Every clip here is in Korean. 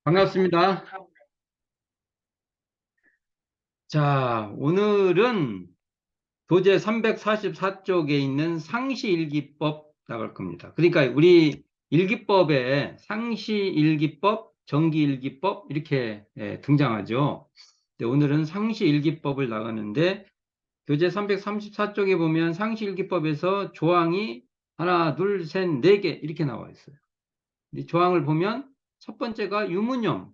반갑습니다. 자, 오늘은 교재 344쪽에 있는 상시일기법 나갈 겁니다. 그러니까 우리 일기법에 상시일기법, 정기일기법 이렇게 등장하죠. 근데 오늘은 상시일기법을 나가는데 교재 334쪽에 보면 상시일기법에서 조항이 하나, 둘, 셋, 네 개 이렇게 나와 있어요. 이 조항을 보면 첫 번째가 유념,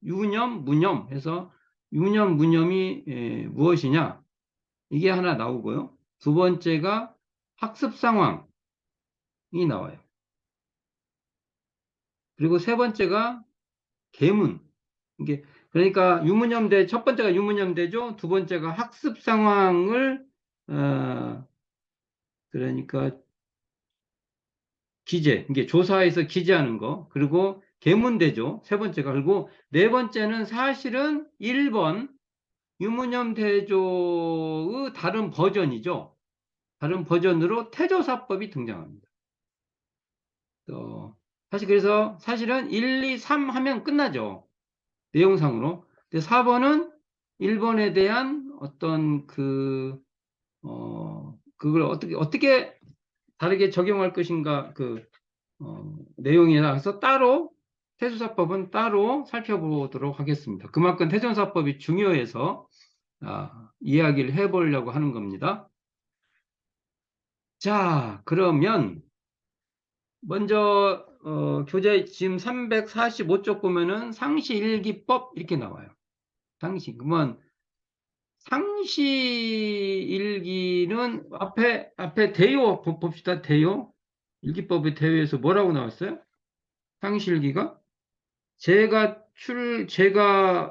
무념 해서 유념, 무념이 무엇이냐? 이게 하나 나오고요. 두 번째가 학습 상황이 나와요. 그리고 세 번째가 계문. 이게 그러니까 유무념대 첫 번째가 유무념대죠. 두 번째가 학습 상황을 그러니까 기재, 이게 조사해서 기재하는 거. 그리고 계문대죠. 세 번째가. 그리고 네 번째는 사실은 1번 유무념 대조의 다른 버전이죠. 다른 버전으로 태조사법이 등장합니다. 사실 그래서 사실은 1, 2, 3 하면 끝나죠. 내용상으로. 근데 4번은 1번에 대한 어떤 그걸 어떻게 다르게 적용할 것인가 내용에 따라서 따로 태조사법은 따로 살펴보도록 하겠습니다. 그만큼 태조사법이 중요해서 이야기를 해보려고 하는 겁니다. 자, 그러면 먼저 교재 지금 345쪽 보면은 상시일기법 이렇게 나와요. 그러면 상시일기는 앞에 대요 봅시다. 대요. 일기법의 대요에서 뭐라고 나왔어요? 상시일기가 제가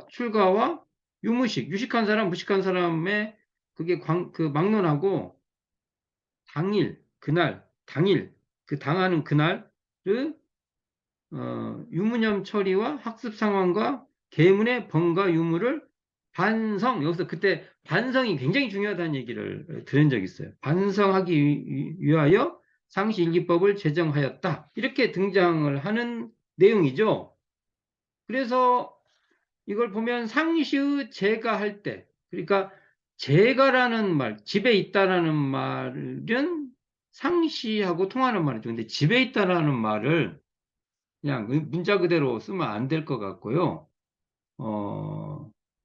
출가와 유식한 사람, 무식한 사람의 그게 그 막론하고 당일, 그 당하는 그날을 유무념 처리와 학습 상황과 계문의 번가 유무를 여기서 그때 반성이 굉장히 중요하다는 얘기를 들은 적이 있어요. 반성하기 위하여 상시일기법을 제정하였다. 이렇게 등장을 하는 내용이죠. 그래서 이걸 보면 상시의 제가 할 때, 그러니까 제가라는 말, 집에 있다라는 말은 상시하고 통하는 말이죠. 근데 집에 있다라는 말을 그냥 문자 그대로 쓰면 안 될 것 같고요.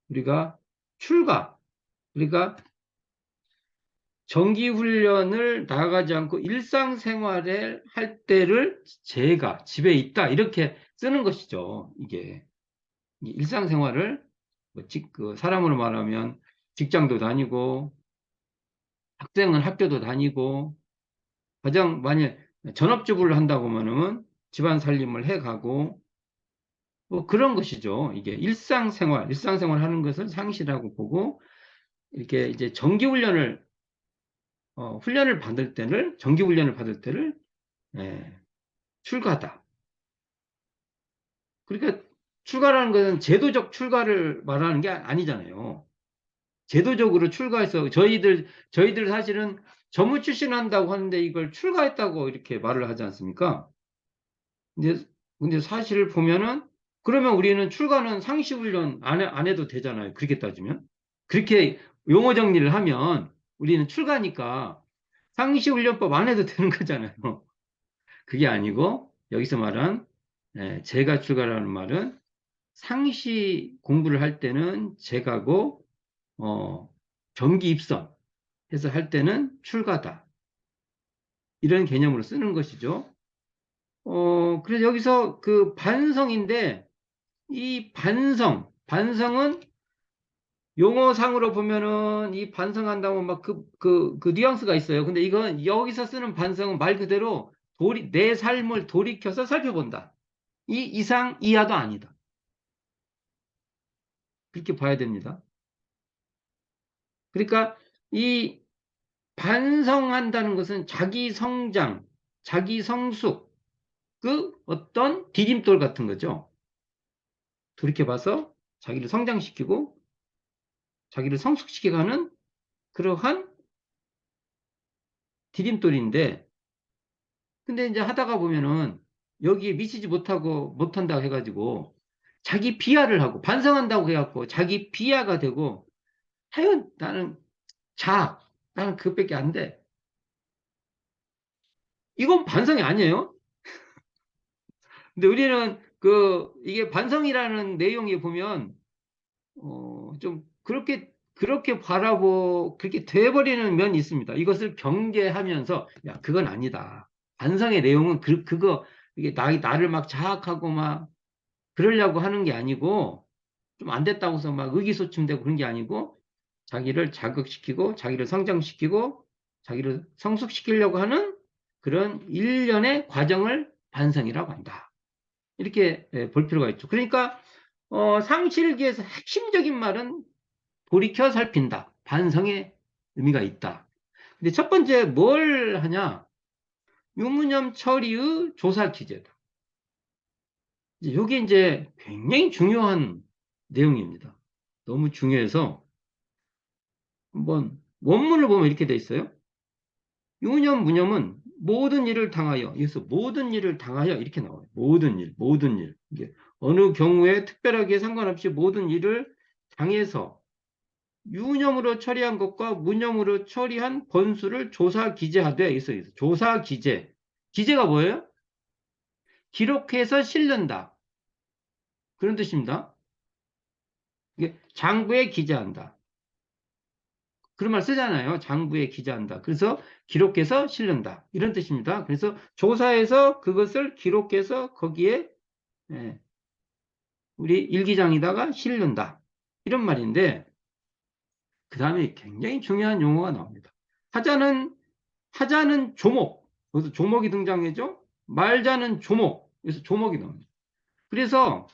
우리가 출가, 그러니까 정기훈련을 나가지 않고 일상생활을 할 때를 제가 집에 있다 이렇게 쓰는 것이죠. 이게 일상생활을 그 사람으로 말하면 직장도 다니고 학생은 학교도 다니고 가장 만약 전업주부를 한다고 하면은 집안 살림을 해가고 뭐 그런 것이죠. 이게 일상생활 하는 것을 상시라고 보고 이렇게 이제 정기훈련을 받을 때를 예, 출가다. 그러니까 출가라는 것은 제도적 출가를 말하는 게 아니잖아요. 제도적으로 출가해서 저희들 사실은 전무 출신한다고 하는데 이걸 출가했다고 이렇게 말을 하지 않습니까? 근데, 근데 사실을 보면은 그러면 우리는 출가는 상시훈련 안 해도 되잖아요. 그렇게 따지면. 그렇게 용어 정리를 하면 우리는 출가니까 상시훈련법 안 해도 되는 거잖아요. 그게 아니고 여기서 말한 제가 출가라는 말은 상시 공부를 할 때는 제가고 정기 입선 해서 할 때는 출가다. 이런 개념으로 쓰는 것이죠. 그래서 여기서 그 반성인데, 이 반성은 용어상으로 보면은 이 반성한다면 막 그 뉘앙스가 있어요. 근데 이건 여기서 쓰는 반성은 말 그대로 내 삶을 돌이켜서 살펴본다. 이 이상 이하도 아니다. 그렇게 봐야 됩니다. 그러니까 이 반성한다는 것은 자기 성장, 자기 성숙, 그 어떤 디딤돌 같은 거죠. 돌이켜봐서 자기를 성장시키고 자기를 성숙시켜가는 그러한 디딤돌인데, 근데 이제 하다가 보면은 여기에 미치지 못한다 해가지고 자기 비하를 하고 반성한다고 해갖고 자기 비하가 되고 하여간 나는 나는 그것밖에 안 돼. 이건 반성이 아니에요. 근데 우리는 이게 반성이라는 내용에 보면 좀 그렇게 그렇게 돼버리는 면이 있습니다. 이것을 경계하면서, 야, 그건 아니다. 반성의 내용은 이게 나를 막 자학하고 막 그러려고 하는 게 아니고, 좀 안 됐다고 해서 막 의기소침되고 그런 게 아니고, 자기를 자극시키고, 자기를 성장시키고, 자기를 성숙시키려고 하는 그런 일련의 과정을 반성이라고 한다. 이렇게 볼 필요가 있죠. 그러니까, 상실기에서 핵심적인 말은 돌이켜 살핀다. 반성의 의미가 있다. 근데 첫 번째 뭘 하냐? 유무념 처리의 조사 기제다. 이게 이제 굉장히 중요한 내용입니다. 너무 중요해서 한번 원문을 보면 이렇게 돼 있어요. 유무념, 무념은 모든 일을 당하여, 여기서 모든 일을 당하여 이렇게 나와요. 모든 일. 이게 어느 경우에 특별하게 상관없이 모든 일을 당해서 유념으로 처리한 것과 무념으로 처리한 번수를 조사 기재하되 있어요. 조사 기재. 기재가 뭐예요? 기록해서 실른다. 그런 뜻입니다. 이게 장부에 기재한다. 그런 말 쓰잖아요. 장부에 기재한다. 그래서 기록해서 실른다. 이런 뜻입니다. 그래서 조사해서 그것을 기록해서 거기에 예, 우리 일기장에다가 실른다. 이런 말인데 그 다음에 굉장히 중요한 용어가 나옵니다. 하자는 조목. 그래서 조목이 등장하죠. 말자는 조목. 그래서 조목이 나옵니다. 그래서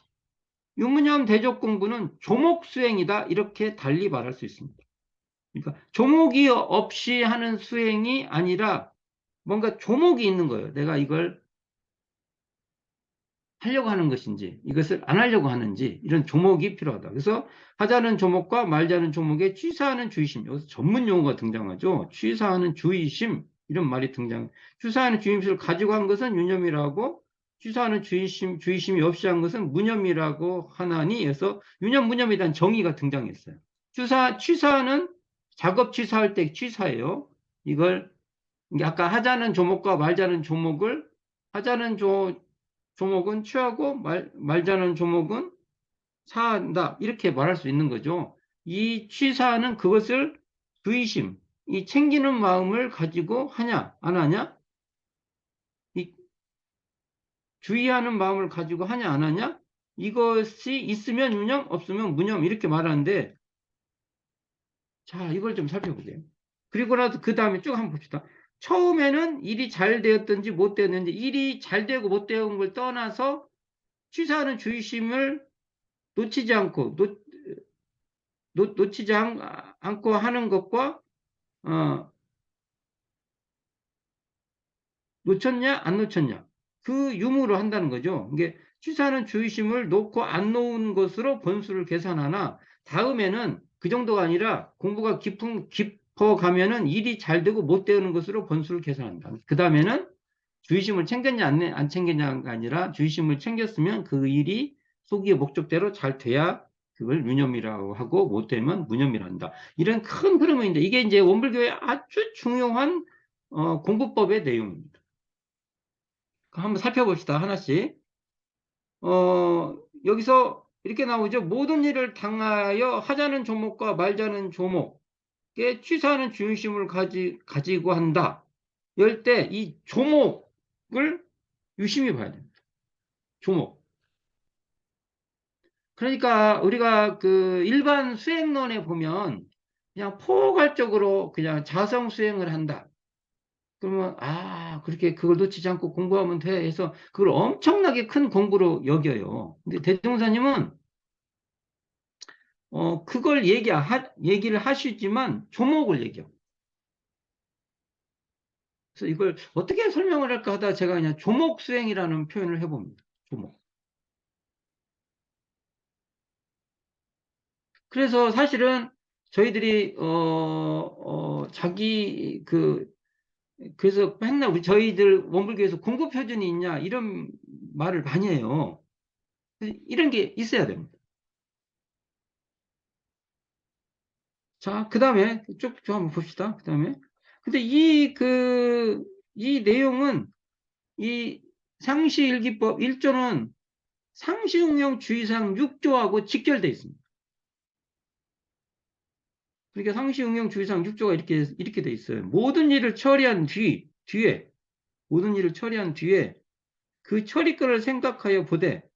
유무념 대적 공부는 조목 수행이다. 이렇게 달리 말할 수 있습니다. 그러니까 조목이 없이 하는 수행이 아니라 뭔가 조목이 있는 거예요. 내가 이걸 하려고 하는 것인지 이것을 안 하려고 하는지 이런 조목이 필요하다. 그래서 하자는 조목과 말자는 조목에 취사하는 주의심. 여기서 전문 용어가 등장하죠. 취사하는 주의심 이런 말이 등장. 취사하는 주의심을 가지고 한 것은 유념이라고 취사하는 주의심이 없이 한 것은 무념이라고 하나니 해서 유념 무념에 대한 정의가 등장했어요. 취사는 작업 취사할 때 취사예요. 이걸 아까 하자는 조목과 말자는 조목을 하자는 조목은 취하고 말자는 조목은 사한다. 이렇게 말할 수 있는 거죠. 이 취사는 그것을 주의심, 이 챙기는 마음을 가지고 하냐, 안 하냐? 이 주의하는 마음을 가지고 하냐, 안 하냐? 이것이 있으면 유념, 없으면 무념 이렇게 말하는데 자, 이걸 좀 살펴보세요. 그리고 나서 그 다음에 쭉 한번 봅시다. 처음에는 일이 잘 되었든지 못 되었는지 일이 잘 되고 못 되는 걸 떠나서 취사하는 주의심을 놓치지 않고 놓치지 않고 하는 것과 어, 놓쳤냐 안 놓쳤냐 그 유무로 한다는 거죠. 이게 취사하는 주의심을 놓고 안 놓은 것으로 번수를 계산하나 다음에는 그 정도가 아니라 공부가 깊어 가면은 일이 잘 되고 못 되는 것으로 번수를 계산한다. 그 다음에는 주의심을 챙겼냐 안 챙겼냐가 아니라 주의심을 챙겼으면 그 일이 소기의 목적대로 잘 돼야 그걸 유념이라고 하고 못되면 무념이란다. 이런 큰 흐름인데 이게 이제 원불교의 아주 중요한 공부법의 내용입니다. 한번 살펴봅시다. 하나씩. 여기서 이렇게 나오죠. 모든 일을 당하여 하자는 조목과 말자는 조목에 취사하는 주의심을 가지고 한다. 이럴 때 이 조목을 유심히 봐야 됩니다. 조목. 그러니까 우리가 그 일반 수행론에 보면 그냥 포괄적으로 그냥 자성 수행을 한다. 그러면 그렇게 그걸 놓치지 않고 공부하면 돼 해서 그걸 엄청나게 큰 공부로 여겨요. 근데 대종사님은 그걸 얘기를 하시지만 조목을 얘기해요. 그래서 이걸 어떻게 설명을 할까 하다 제가 그냥 조목 수행이라는 표현을 해봅니다. 조목. 그래서 사실은 저희들이 그래서 맨날 저희들 원불교에서 공급 표준이 있냐 이런 말을 많이 해요. 이런 게 있어야 됩니다. 자, 그 다음에 쭉 한번 봅시다. 그 다음에. 근데 이 내용은 이 상시일기법 1조는 상시응용주의사항 6조하고 직결되어 있습니다. 그러니까 상시응용주의사항 6조가 이렇게 돼 있어요. 모든 일을 처리한 뒤에, 모든 일을 처리한 뒤에 그 처리권을 생각하여 보되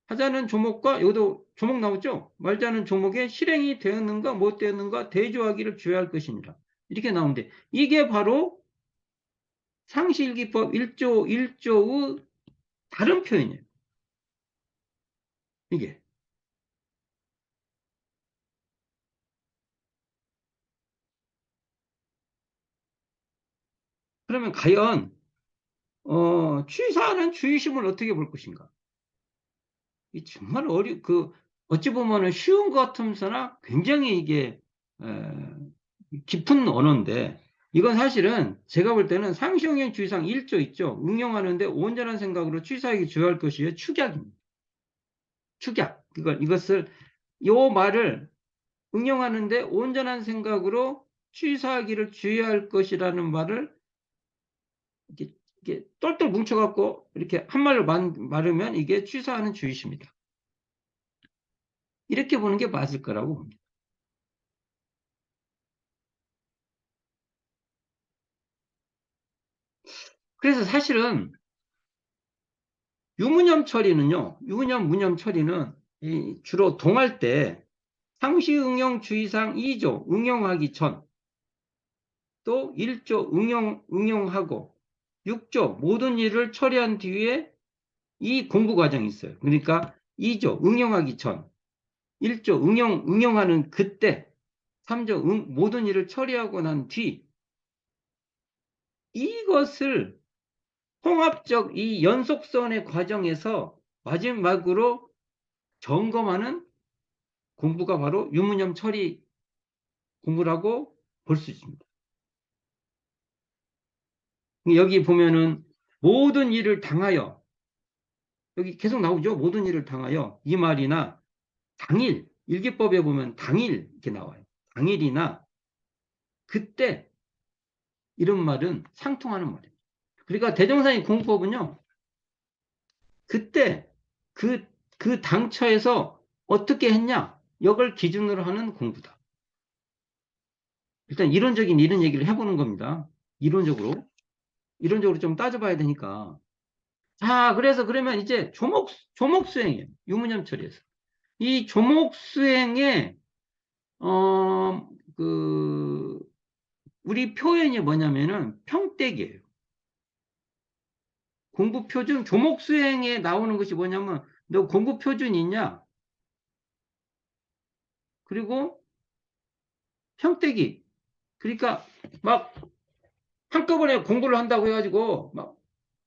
하자는 조목과 여기도 조목 나오죠? 말자는 조목에 실행이 되었는가 못 되었는가 대조하기를 주의할 것이니라. 이렇게 나오는데 이게 바로 상시일기법 1조 1조의 다른 표현이에요. 이게. 그러면 과연 취사하는 주의심을 어떻게 볼 것인가? 이 정말 어찌 보면은 쉬운 것 같으면서나 굉장히 이게 깊은 언어인데 이건 사실은 제가 볼 때는 상시응용 주의사항 1조 있죠. 응용하는데 온전한 생각으로 취사에게 주의할 것이요 축약입니다. 축약. 이것을 요 말을 응용하는데 온전한 생각으로 취사하기를 주의할 것이라는 말을 이렇게 똘똘 뭉쳐갖고 이렇게 한 말로 말하면 이게 취사하는 주의십니다. 이렇게 보는 게 맞을 거라고 봅니다. 그래서 사실은 유무념 처리는요, 유무념, 무념 처리는 주로 동할 때 상시응용 주의사항 2조 응용하기 전, 또 1조 응용하고 6조 모든 일을 처리한 뒤에 이 공부 과정이 있어요. 그러니까 2조 응용하기 전, 1조 응용하는 그때, 3조 모든 일을 처리하고 난 뒤, 이것을 통합적 이 연속선의 과정에서 마지막으로 점검하는 공부가 바로 유무념 처리 공부라고 볼 수 있습니다. 여기 보면은 모든 일을 당하여, 여기 계속 나오죠. 모든 일을 당하여 이 말이나 당일, 일기법에 보면 당일 이렇게 나와요. 당일이나 그때 이런 말은 상통하는 말이에요. 그러니까 대종사의 공법은요. 그때 그 당처에서 어떻게 했냐? 이걸 기준으로 하는 공부다. 일단 이런 얘기를 해보는 겁니다. 이론적으로 좀 따져봐야 되니까. 자, 그래서 그러면 이제 조목 수행이에요. 유무념 처리에서. 이 조목 수행의, 어, 그, 우리 표현이 뭐냐면은 평택이에요. 공부 표준, 조목 수행에 나오는 것이 뭐냐면, 너 공부 표준 있냐? 그리고 평택이. 그러니까 막 한꺼번에 공부를 한다고 해가지고 막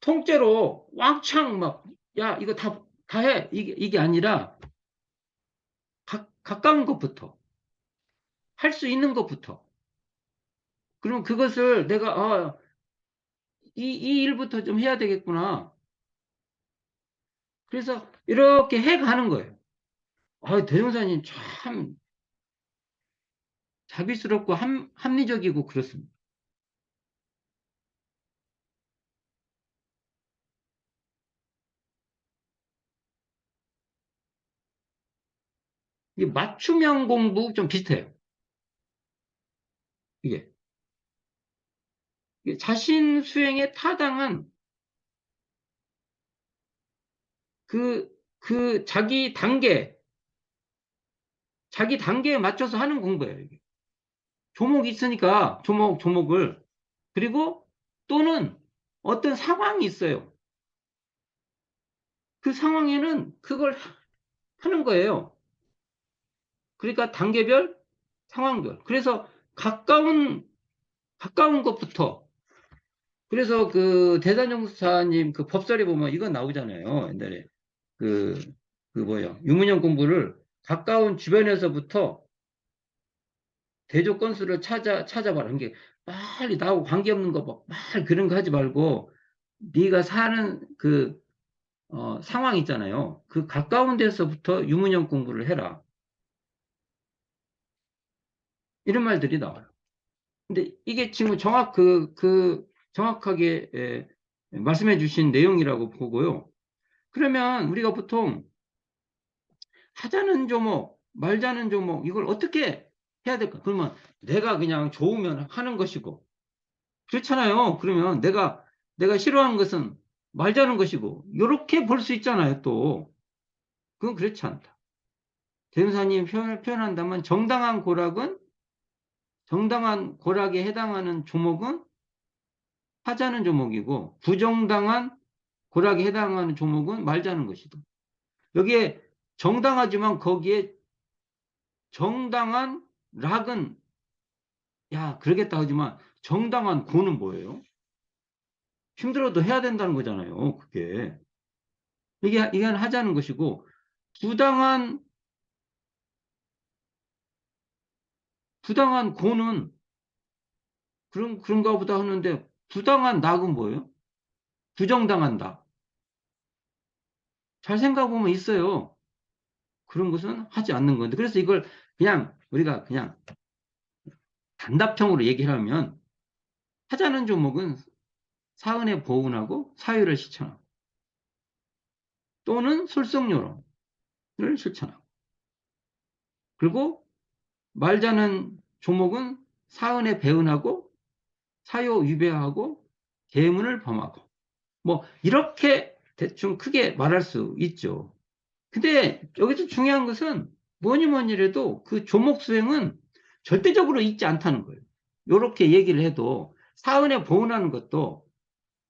통째로 왕창 막, 야, 이거 다 해. 이게 아니라 가까운 것부터. 할 수 있는 것부터. 그럼 그것을 내가, 이 일부터 좀 해야 되겠구나. 그래서 이렇게 해 가는 거예요. 대종사님 참 자비스럽고 합리적이고 그렇습니다. 이 맞춤형 공부 좀 비슷해요. 이게. 이게 자신 수행에 타당한 자기 단계에 맞춰서 하는 공부예요. 이게. 조목이 있으니까 조목을. 그리고 또는 어떤 상황이 있어요. 그 상황에는 그걸 하는 거예요. 그러니까 단계별, 상황별. 그래서 가까운 것부터. 그래서 그 대산정사님 그 법설에 보면 이거 나오잖아요. 옛날에 그, 유문형 공부를 가까운 주변에서부터 대조 건수를 찾아봐라. 이게 빨리 나하고 관계없는 거 막, 그런 거 하지 말고 네가 사는 상황 있잖아요. 그 가까운 데서부터 유문형 공부를 해라. 이런 말들이 나와요. 근데 이게 지금 정확하게 말씀해 주신 내용이라고 보고요. 그러면 우리가 보통 하자는 조목, 말자는 조목, 이걸 어떻게 해야 될까? 그러면 내가 그냥 좋으면 하는 것이고, 그렇잖아요. 그러면 내가 싫어하는 것은 말자는 것이고, 이렇게 볼 수 있잖아요, 또. 그건 그렇지 않다. 대운사님 표현한다면 정당한 고락에 해당하는 조목은 하자는 조목이고, 부정당한 고락에 해당하는 조목은 말자는 것이다. 여기에 정당하지만 거기에 정당한 락은, 야, 그러겠다 하지만 정당한 고는 뭐예요? 힘들어도 해야 된다는 거잖아요, 그게. 이게 하자는 것이고, 부당한, 부당한 고는 그런가 보다 하는데, 부당한 낙은 뭐예요? 부정당한 낙. 잘 생각해보면 있어요. 그런 것은 하지 않는 건데. 그래서 이걸 그냥, 우리가 그냥 단답형으로 얘기를 하면, 하자는 조목은 사은의 보훈하고 사유를 실천하고, 또는 솔성요론을 실천하고, 그리고 말자는 조목은 사은의 배은하고 사유 위배하고 계문을 범하고, 뭐 이렇게 대충 크게 말할 수 있죠. 근데 여기서 중요한 것은 뭐니 뭐니 해도 그 조목 수행은 절대적으로 있지 않다는 거예요. 이렇게 얘기를 해도 사은에 보은하는 것도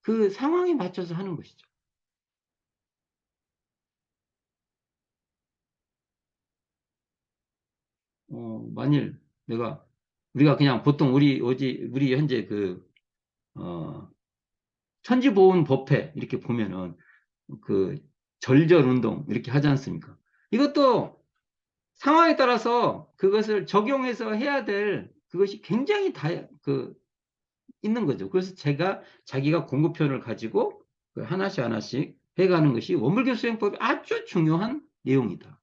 그 상황에 맞춰서 하는 것이죠. 만일 우리가 그냥 보통 우리 현재 어, 천지보훈법회 이렇게 보면은 그 절절 운동 이렇게 하지 않습니까? 이것도 상황에 따라서 그것을 적용해서 해야 될 그것이 굉장히 있는 거죠. 그래서 자기가 공급편을 가지고 그 하나씩 하나씩 해가는 것이 원불교 수행법의 아주 중요한 내용이다.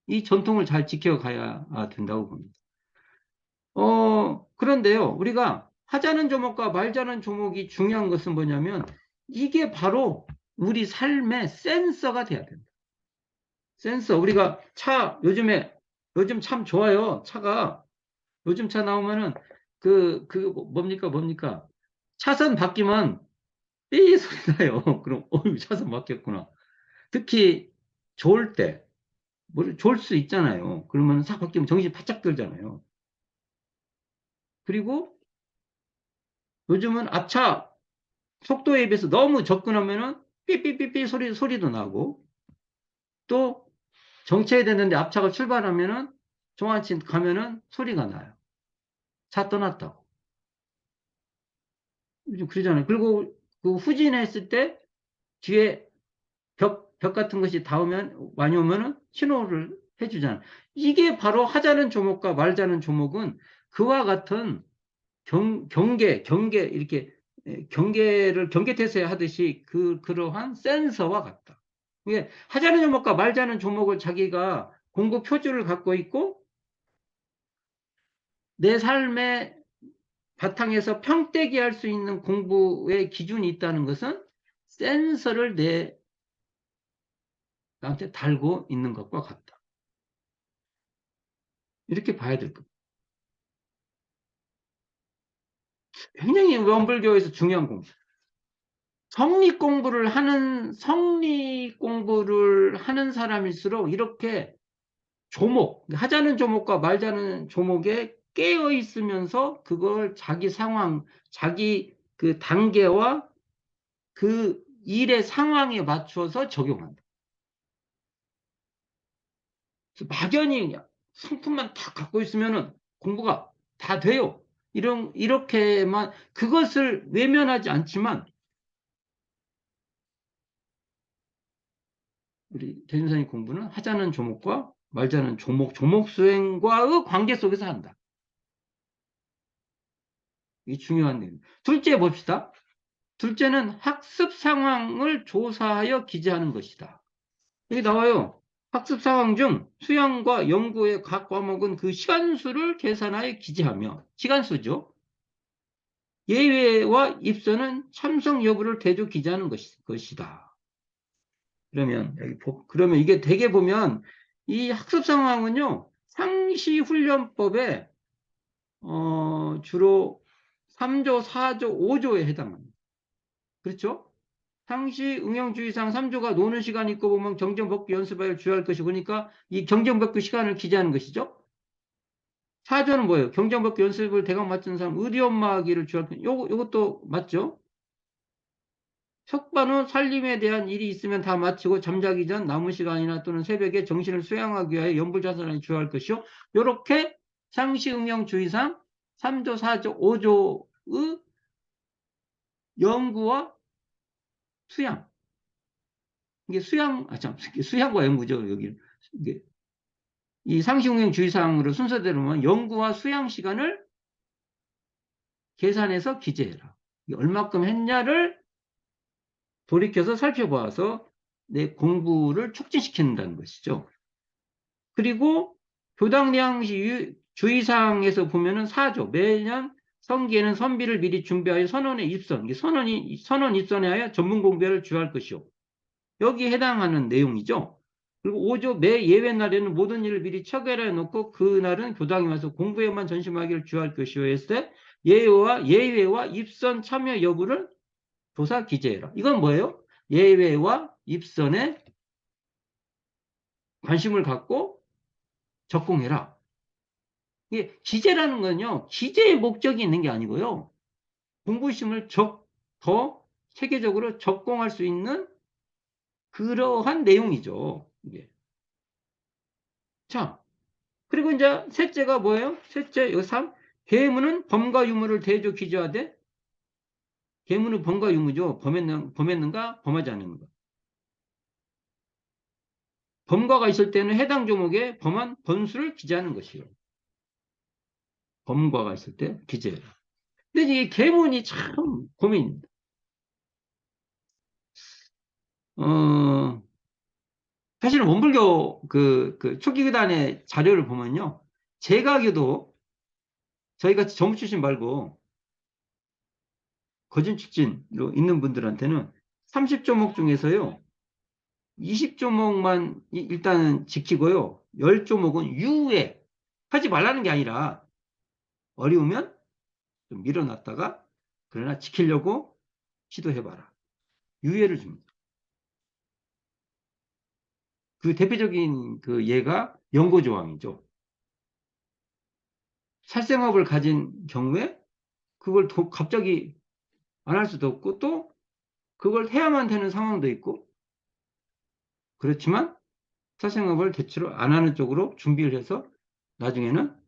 이 전통을 잘 지켜가야 된다고 봅니다. 그런데요, 우리가 하자는 조목과 말자는 조목이 중요한 것은 뭐냐면 이게 바로 우리 삶의 센서가 돼야 된다. 센서. 우리가 요즘 참 좋아요. 차가. 요즘 차 나오면은 뭡니까? 차선 바뀌면 삐 소리 나요. 그럼, 차선 바뀌었구나. 특히 좋을 때, 좋을 수 있잖아요. 그러면 싹 바뀌면 정신 바짝 들잖아요. 그리고 요즘은 앞차 속도에 비해서 너무 접근하면은 삐삐삐삐 소리도 나고, 또 정체해야 되는데 앞차가 출발하면은 종아치 가면은 소리가 나요. 차 떠났다고. 요즘 그러잖아요. 그리고 그 후진했을 때 뒤에 벽 같은 것이 많이 오면은 신호를 해주잖아요. 이게 바로 하자는 조목과 말자는 조목은 그와 같은 이렇게 경계태세 하듯이 그러한 센서와 같다. 이게 하자는 조목과 말자는 조목을 자기가 공부 표준을 갖고 있고 내 삶의 바탕에서 평대기 할 수 있는 공부의 기준이 있다는 것은 센서를 나한테 달고 있는 것과 같다. 이렇게 봐야 될 겁니다. 굉장히 원불교에서 중요한 공부. 성리 공부를 하는 사람일수록 이렇게 하자는 조목과 말자는 조목에 깨어 있으면서 그걸 자기 상황, 자기 그 단계와 그 일의 상황에 맞춰서 적용한다. 막연히 그냥 상품만 다 갖고 있으면은 공부가 다 돼요. 이렇게만 그것을 외면하지 않지만 우리 대준사님 공부는 하자는 조목과 말자는 조목 수행과의 관계 속에서 한다. 이게 중요한 내용. 둘째 봅시다. 둘째는 학습 상황을 조사하여 기재하는 것이다. 여기 나와요. 학습 상황 중 수양과 연구의 각 과목은 그 시간수를 계산하여 기재하며, 시간수죠. 예외와 입선은 참석 여부를 대조 기재하는 것이다. 그러면 이게 대개 보면 이 학습 상황은요, 상시훈련법에 주로 3조, 4조, 5조에 해당합니다. 그렇죠? 상시 응용주의상 3조가 노는 시간 있고 보면 경전법규 연습하여 주의할 것이 보니까 이 경전법규 시간을 기재하는 것이죠. 4조는 뭐예요? 경전법규 연습을 대강 맞춘 사람 의리엄마하기를 주의할 것. 요것도 맞죠? 석반 후 살림에 대한 일이 있으면 다 마치고 잠자기 전 남은 시간이나 또는 새벽에 정신을 수양하기 위하여 연불자산에 주의할 것이요. 요렇게 상시 응용주의상 3조, 4조, 5조의 연구와 수양. 이게 수양과 연구죠, 여기. 이게 이 상시응용주의사항으로 순서대로 보면 연구와 수양 시간을 계산해서 기재해라. 얼마큼 했냐를 돌이켜서 살펴봐서 내 공부를 촉진시킨다는 것이죠. 그리고 교당량시 주의사항에서 보면은 4조, 매년 성기에는 선비를 미리 준비하여 선원에 입선, 선원 입선에 하여 전문 공부를 주할 것이요. 여기에 해당하는 내용이죠. 그리고 5조 매 예외 날에는 모든 일을 미리 처결해 놓고 그날은 교당에 와서 공부에만 전심하기를 주할 것이요 했을 때 예외와 입선 참여 여부를 조사 기재해라. 이건 뭐예요? 예외와 입선에 관심을 갖고 적공해라. 이게 기재라는 건요, 기재의 목적이 있는 게 아니고요. 공부심을 더 체계적으로 적공할 수 있는 그러한 내용이죠. 이게. 자, 그리고 이제 셋째가 뭐예요? 셋째, 여기 3. 계문은 범과 유무를 대조 기재하되, 계문은 범과 유무죠. 범했는가, 범하지 않는가. 범과가 있을 때는 해당 조목에 범한 번수를 기재하는 것이에요. 범과가 있을 때 기재해라. 근데 이 계문이 참 고민입니다. 사실은 원불교 초기교단의 자료를 보면요. 제가교도 저희같이 정부 출신 말고 거진 출신으로 있는 분들한테는 30조목 중에서요. 20조목만 일단은 지키고요. 10조목은 유예. 하지 말라는 게 아니라 어려우면 좀 밀어놨다가 그러나 지키려고 시도해봐라. 유예를 줍니다. 그 대표적인 그 예가 연고조항이죠. 살생업을 가진 경우에 그걸 갑자기 안 할 수도 없고 또 그걸 해야만 되는 상황도 있고 그렇지만 살생업을 대체로 안 하는 쪽으로 준비를 해서 나중에는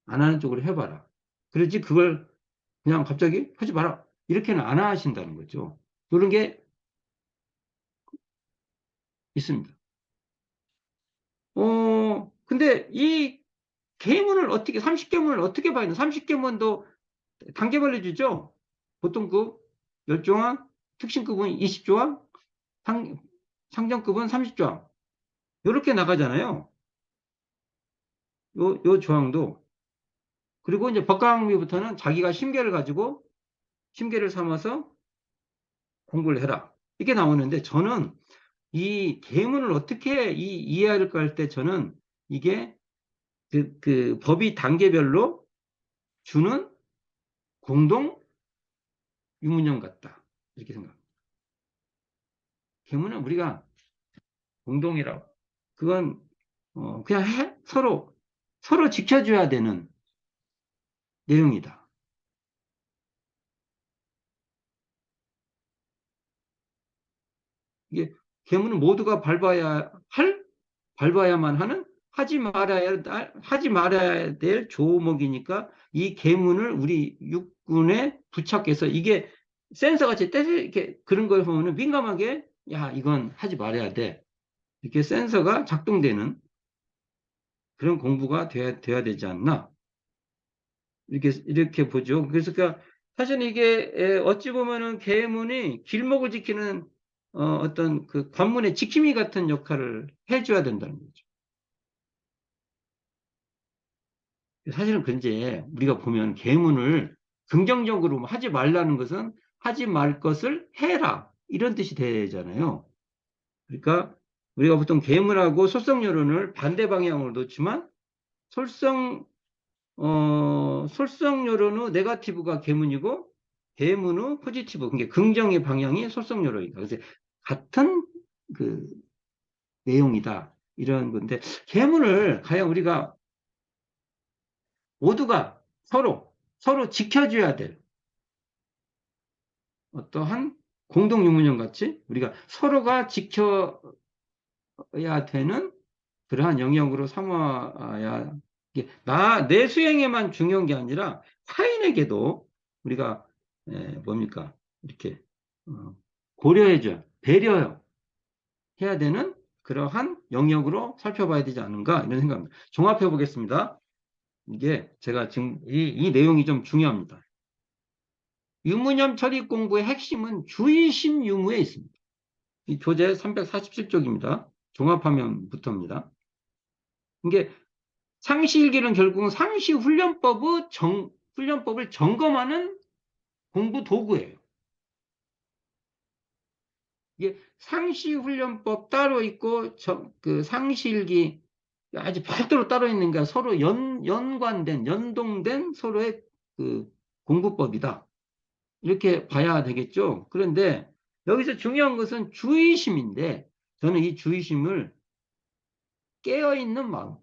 안 하는 쪽으로 해봐라. 그렇지 그걸 그냥 갑자기 하지 마라. 이렇게는 안 하신다는 거죠. 그런 게 있습니다. 근데 이 계문을 어떻게, 30계문을 어떻게 봐야 되나? 30계문도 단계별로 주죠? 보통급 10조항, 특신급은 20조항, 상정급은 30조항. 이렇게 나가잖아요. 요 조항도. 그리고 이제 법강위부터는 자기가 심계를 삼아서 공부를 해라. 이렇게 나오는데 저는 이 계문을 어떻게 이해할까 할 때 저는 이게 그 법이 단계별로 주는 공동 유문형 같다. 이렇게 생각합니다. 계문은 우리가 공동이라고. 그건 그냥 서로 지켜줘야 되는 내용이다. 이게 계문은 모두가 밟아야만 하는 하지 말아야 될 조목이니까 이 계문을 우리 육군에 부착해서 이게 센서 같이 이렇게 그런 걸 보면은 민감하게 야 이건 하지 말아야 돼 이렇게 센서가 작동되는 그런 공부가 돼야 되지 않나 이렇게 보죠. 그래서 그러니까 사실 이게 어찌 보면은 계문이 길목을 지키는 어떤 그 관문의 지킴이 같은 역할을 해줘야 된다는 거죠. 사실은 근데 우리가 보면 계문을 긍정적으로 하지 말라는 것은 하지 말 것을 해라 이런 뜻이 되잖아요. 그러니까 우리가 보통 계문하고 솔성요론을 반대 방향으로 놓지만 솔성 솔성요론의 네거티브가 계문이고 계문의 포지티브, 그러니까 긍정의 방향이 솔성요론이다. 그래서 같은 그 내용이다. 이런 건데 계문을 과연 우리가 모두가 서로 지켜줘야 될 어떠한 공동 유무념 같이 우리가 서로가 지켜야 되는 그러한 영역으로 삼아야 내 수행에만 중요한 게 아니라 타인에게도 우리가 뭡니까 이렇게 고려해줘야 배려해야 되는 그러한 영역으로 살펴봐야 되지 않은가 이런 생각입니다. 종합해 보겠습니다. 이게 제가 지금 이 내용이 좀 중요합니다. 유무념 철익 공부의 핵심은 주의심 유무에 있습니다. 이 교재 347쪽입니다. 종합화면부터입니다. 이게 상시일기는 결국은 훈련법을 점검하는 공부 도구예요. 이게 상시훈련법 따로 있고 그 상시일기 아주 별도로 따로 있는 게 서로 연동된 서로의 그 공부법이다. 이렇게 봐야 되겠죠. 그런데 여기서 중요한 것은 주의심인데 저는 이 주의심을 깨어있는 마음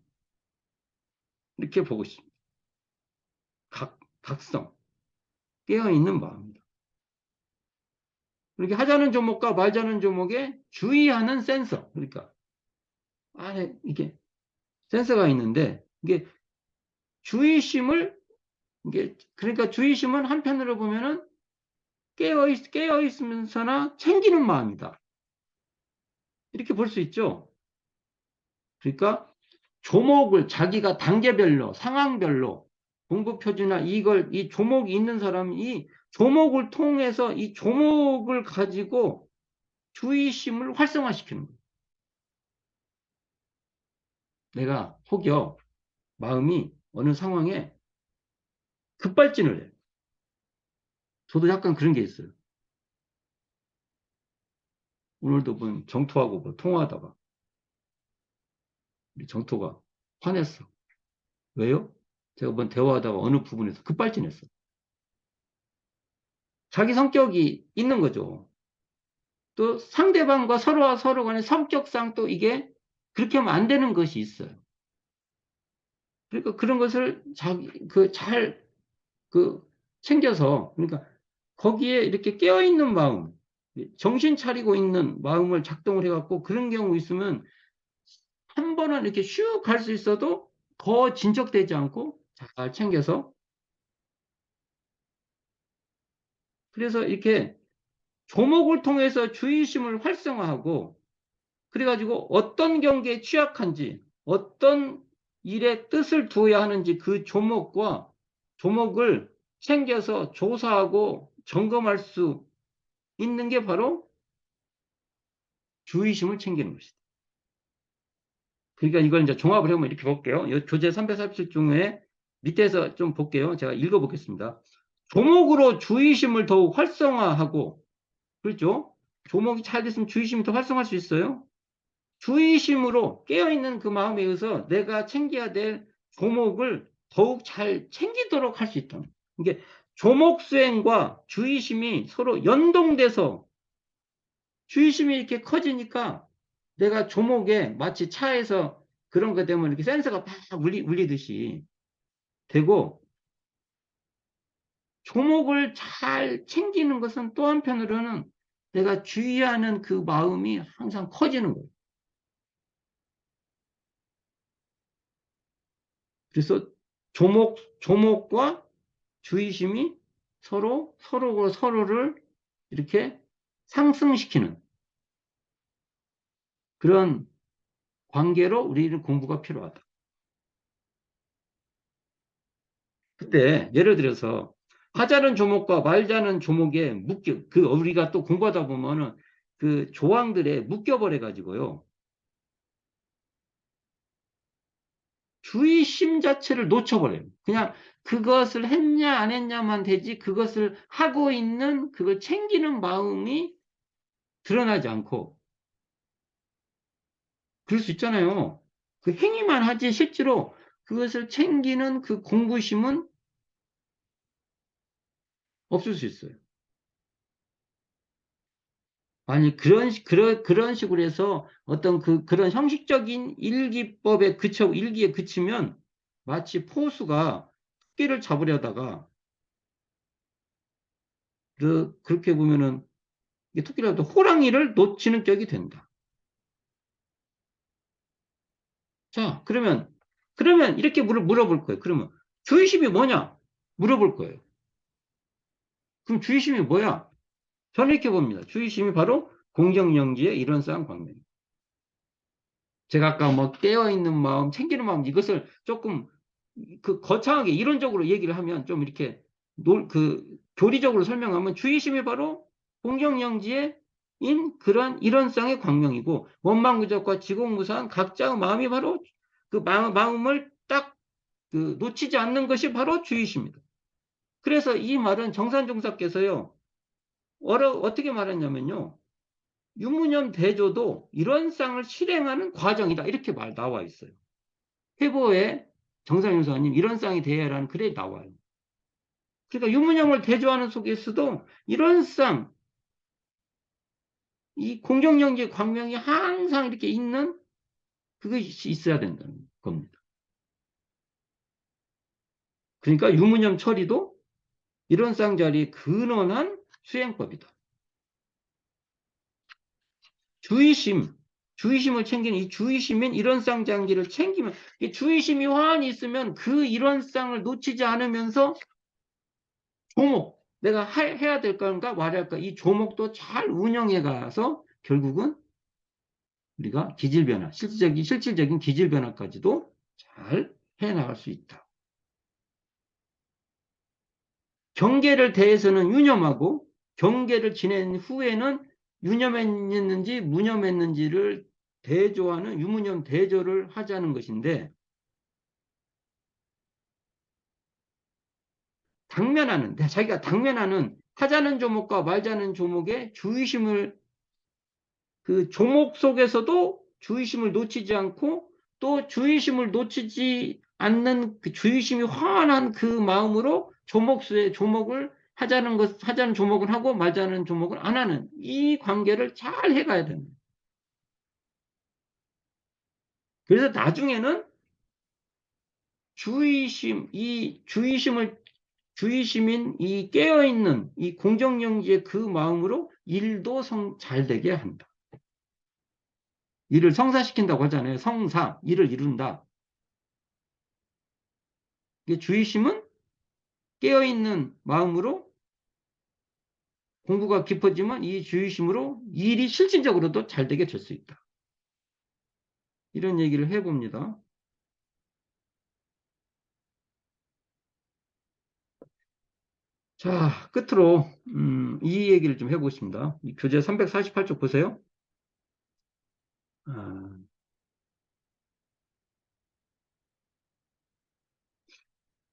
이렇게 보고 싶습니다. 각성, 깨어있는 마음입니다. 이렇게 하자는 조목과 말자는 조목에 주의하는 센서, 그러니까 안에 이게 센서가 있는데 이게 주의심을 이게 그러니까 주의심은 한편으로 보면은 깨어 있으면서나 챙기는 마음이다. 이렇게 볼 수 있죠. 그러니까 조목을 자기가 단계별로 상황별로 공부 표준화 이 조목이 있는 사람이 이 조목을 통해서 이 조목을 가지고 주의심을 활성화시키는 거예요. 내가 혹여 마음이 어느 상황에 급발진을 해요. 저도 약간 그런 게 있어요. 오늘도 뭐 정토하고 뭐 통화하다가 우리 정토가 화냈어. 왜요? 제가 뭔 대화하다가 어느 부분에서 급발진했어. 자기 성격이 있는 거죠. 또 상대방과 서로와 서로 간의 성격상 또 이게 그렇게 하면 안 되는 것이 있어요. 그러니까 그런 것을 그 챙겨서, 그러니까 거기에 이렇게 깨어있는 마음, 정신 차리고 있는 마음을 작동을 해갖고 그런 경우 있으면 한 번은 이렇게 슉 갈 수 있어도 더 진척되지 않고 잘 챙겨서 그래서 이렇게 조목을 통해서 주의심을 활성화하고 그래가지고 어떤 경계에 취약한지 어떤 일에 뜻을 두어야 하는지 그 조목을 챙겨서 조사하고 점검할 수 있는 게 바로 주의심을 챙기는 것이다. 그러니까 이걸 이제 종합을 해보면 이렇게 볼게요. 교재 347 중에 밑에서 좀 볼게요. 제가 읽어보겠습니다. 조목으로 주의심을 더욱 활성화하고, 그렇죠? 조목이 잘 됐으면 주의심이 더 활성화할 수 있어요. 주의심으로 깨어있는 그 마음에 의해서 내가 챙겨야 될 조목을 더욱 잘 챙기도록 할 수 있다. 이게 조목 수행과 주의심이 서로 연동돼서 주의심이 이렇게 커지니까 내가 조목에 마치 차에서 그런 것 때문에 이렇게 센서가 팍 울리듯이 되고 조목을 잘 챙기는 것은 또 한편으로는 내가 주의하는 그 마음이 항상 커지는 거예요. 그래서 조목과 주의심이 서로를 이렇게 상승시키는 그런 관계로 우리는 공부가 필요하다. 그때 예를 들어서 하자는 조목과 말자는 조목에 우리가 또 공부하다 보면은 그 조항들에 묶여버려 가지고요. 주의심 자체를 놓쳐버려요. 그냥 그것을 했냐 안 했냐만 되지 그것을 하고 있는 그걸 챙기는 마음이 드러나지 않고 그럴 수 있잖아요. 그 행위만 하지 실제로 그것을 챙기는 그 공부심은 없을 수 있어요. 아니 그런 식으로 해서 어떤 그런 형식적인 일기법에 일기에 그치면 마치 포수가 토끼를 잡으려다가 그렇게 보면은 이게 토끼라도 호랑이를 놓치는 격이 된다. 자, 그러면 이렇게 물어볼 거예요. 그러면 주의심이 뭐냐? 물어볼 거예요. 그럼 주의심이 뭐야? 저는 이렇게 봅니다. 주의심이 바로 공정영지의 이론상 광명. 제가 아까 뭐 깨어있는 마음, 챙기는 마음, 이것을 조금 거창하게 이론적으로 얘기를 하면 좀 이렇게 교리적으로 설명하면 주의심이 바로 공정영지의 그런 이론상의 광명이고 원망구적과 지공무사한 각자의 마음이 바로 그 마음을 딱 놓치지 않는 것이 바로 주의심입니다. 그래서 이 말은 정산종사께서요, 어떻게 말했냐면요, 유무념 대조도 이론상을 실행하는 과정이다. 이렇게 나와 있어요. 회보에 정산용사님 이론상이 대야라는 글에 나와요. 그러니까 유무념을 대조하는 속에서도 이론상, 이 공정영지 광명이 항상 이렇게 있는 그것이 있어야 된다는 겁니다. 그러니까 유무념 처리도 이론상 자리에 근원한 수행법이다. 주의심, 주의심을 챙기는 이 주의심인 이론상 장기를 챙기면, 이 주의심이 환히 있으면 그 이론상을 놓치지 않으면서 조목, 내가 해야 될 건가 말해야 할까, 이 조목도 잘 운영해 가서 결국은 우리가 기질변화, 실질적인 기질변화까지도 잘 해나갈 수 있다. 경계를 대해서는 유념하고 경계를 지낸 후에는 유념했는지 무념했는지를 대조하는 유무념 대조를 하자는 것인데 자기가 당면하는 하자는 조목과 말자는 조목의 주의심을 그 조목 속에서도 주의심을 놓치지 않고 또 주의심을 놓치지 않는 그 주의심이 환한 그 마음으로 조목을 하자는 조목은 하고 말자는 조목은 안 하는 이 관계를 잘 해가야 됩니다. 그래서 나중에는 주의심인 이 깨어있는 이 공정영지의 그 마음으로 일도 잘 되게 한다. 일을 성사시킨다고 하잖아요. 일을 이룬다. 주의심은 깨어있는 마음으로 공부가 깊어지면 이 주의심으로 일이 실질적으로도 잘 되게 될 수 있다. 이런 얘기를 해봅니다. 자, 끝으로 이 얘기를 좀 해보겠습니다. 이 교재 348쪽 보세요. 아,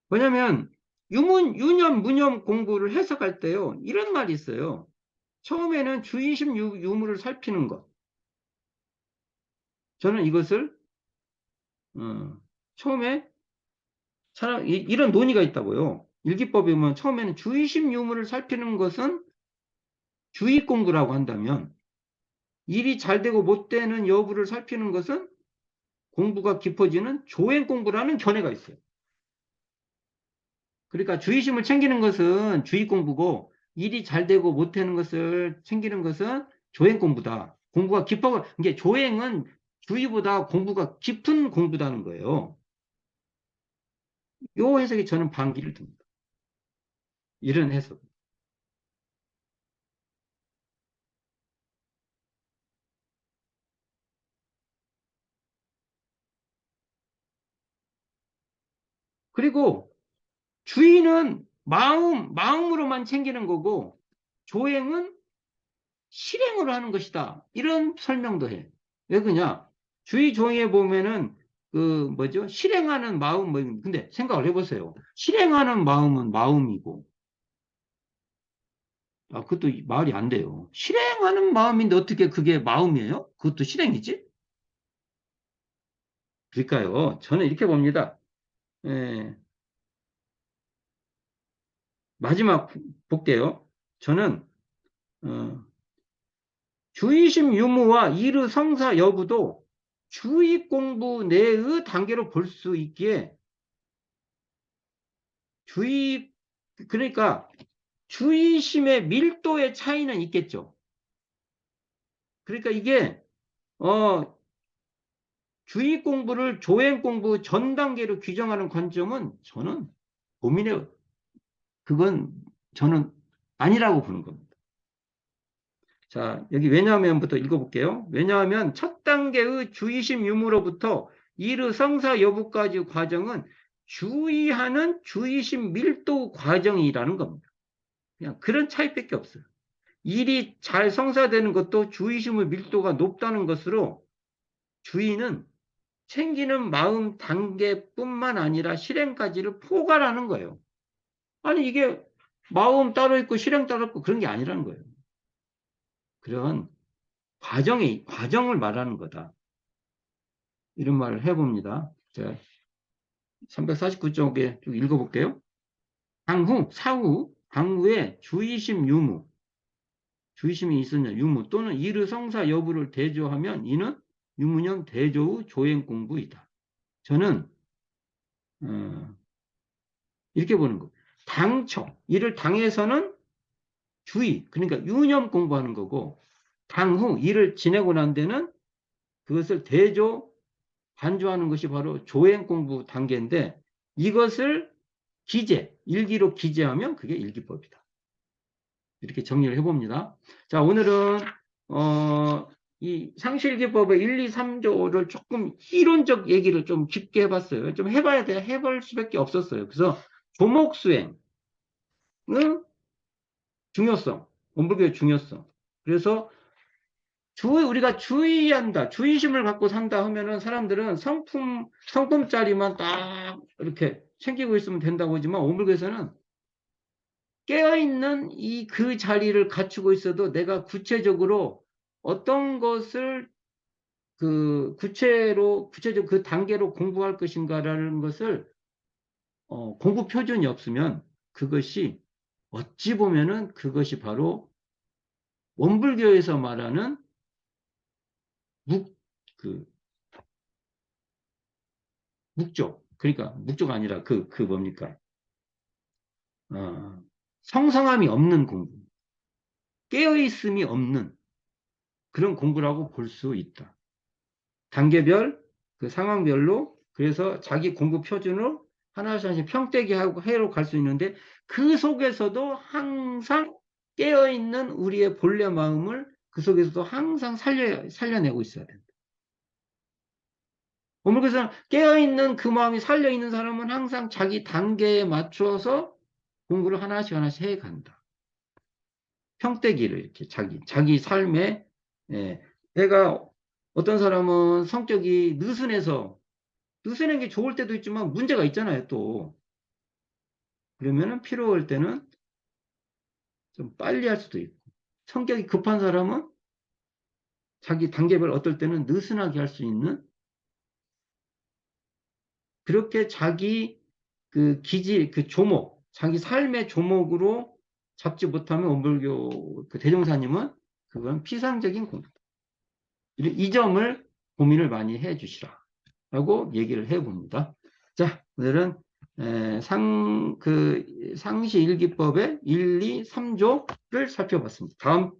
왜냐하면 유념, 무념 공부를 해석할 때요. 이런 말이 있어요. 처음에는 주의심 유무를 살피는 것. 저는 이것을 처음에 이런 논의가 있다고요. 일기법에 보면 처음에는 주의심 유무를 살피는 것은 주의 공부라고 한다면 일이 잘 되고 못 되는 여부를 살피는 것은 공부가 깊어지는 조행 공부라는 견해가 있어요. 그러니까 주의심을 챙기는 것은 주의 공부고 일이 잘 되고 못 되는 것을 챙기는 것은 조행 공부다. 공부가 깊어, 이게 조행은 주의보다 공부가 깊은 공부다는 거예요. 요 해석이 저는 반기를 듭니다. 이런 해석. 그리고 주의는 마음으로만 챙기는 거고, 조행은 실행으로 하는 것이다. 이런 설명도 해. 왜 그러냐? 주의 조행에 보면은, 뭐죠? 실행하는 마음, 근데 생각을 해보세요. 실행하는 마음은 마음이고, 그것도 말이 안 돼요. 실행하는 마음인데 어떻게 그게 마음이에요? 그것도 실행이지? 그러니까요. 저는 이렇게 봅니다. 예, 마지막 볼게요. 저는 어, 주의심 유무와 이르 성사 여부도 주의 공부 내의 단계로 볼 수 있기에 주의 그러니까 주의심의 밀도의 차이는 있겠죠. 그러니까 이게 어, 주의 공부를 조행 공부 전 단계로 규정하는 관점은 저는 고민해 그건 저는 아니라고 보는 겁니다. 자, 여기 왜냐하면부터 읽어볼게요. 왜냐하면 첫 단계의 주의심 유무로부터 이르 성사 여부까지 과정은 주의하는 주의심 밀도 과정이라는 겁니다. 그냥 그런 차이밖에 없어요. 일이 잘 성사되는 것도 주의심의 밀도가 높다는 것으로 주의는 챙기는 마음 단계뿐만 아니라 실행까지를 포괄하는 거예요. 아니 이게 마음 따로 있고 실행 따로 있고 그런 게 아니라는 거예요. 그런 과정을 말하는 거다. 이런 말을 해봅니다. 제가 349쪽에 쭉 읽어볼게요. 당후에 주의심 유무, 주의심이 있었냐, 유무 또는 이르 성사 여부를 대조하면 이는 유무년 대조의 조행 공부이다. 저는 어, 이렇게 보는 거. 당초, 이를 당해서는 주의, 그러니까 유념 공부하는 거고, 당후, 이를 지내고 난 데는 그것을 대조, 반조하는 것이 바로 조행 공부 단계인데, 이것을 일기로 기재하면 그게 일기법이다. 이렇게 정리를 해봅니다. 자, 오늘은, 이 상실기법의 1, 2, 3조를 조금 이론적 얘기를 좀 깊게 해봤어요. 좀 해볼 수밖에 없었어요. 그래서 조목수행은 중요성, 원불교의 중요성. 그래서 우리가 주의한다, 주의심을 갖고 산다 하면은 사람들은 성품짜리만 딱 이렇게 챙기고 있으면 된다고 하지만 원불교에서는 깨어있는 그 자리를 갖추고 있어도 내가 구체적으로 어떤 것을 구체적 그 단계로 공부할 것인가라는 것을, 공부 표준이 없으면 그것이 어찌 보면은 그것이 바로 원불교에서 말하는 그, 묵조. 그러니까, 묵조가 아니라 뭡니까? 성성함이 없는 공부. 깨어있음이 없는 그런 공부라고 볼 수 있다. 단계별, 그 상황별로, 그래서 자기 공부 표준으로 하나씩 평대기 하고 해로 갈 수 있는데, 그 속에서도 항상 깨어있는 우리의 본래 마음을 그 속에서도 항상 살려내고 있어야 된다. 그래서 깨어있는 그 마음이 살려있는 사람은 항상 자기 단계에 맞춰서 공부를 하나씩 해간다. 평대기를 이렇게 자기 삶에, 예, 내가 어떤 사람은 성격이 느슨한 게 좋을 때도 있지만 문제가 있잖아요, 또. 그러면은 필요할 때는 좀 빨리 할 수도 있고. 성격이 급한 사람은 자기 단계별 어떨 때는 느슨하게 할 수 있는 그렇게 자기 자기 삶의 조목으로 잡지 못하면 원불교 대종사님은 그건 피상적인 공부다. 이 점을 고민을 많이 해 주시라. 라고 얘기를 해 봅니다. 자, 오늘은 상시일기법의 1, 2, 3조를 살펴봤습니다. 다음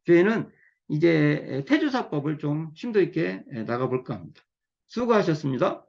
주에는 이제 태주사법을 좀 심도 있게 나가볼까 합니다. 수고하셨습니다.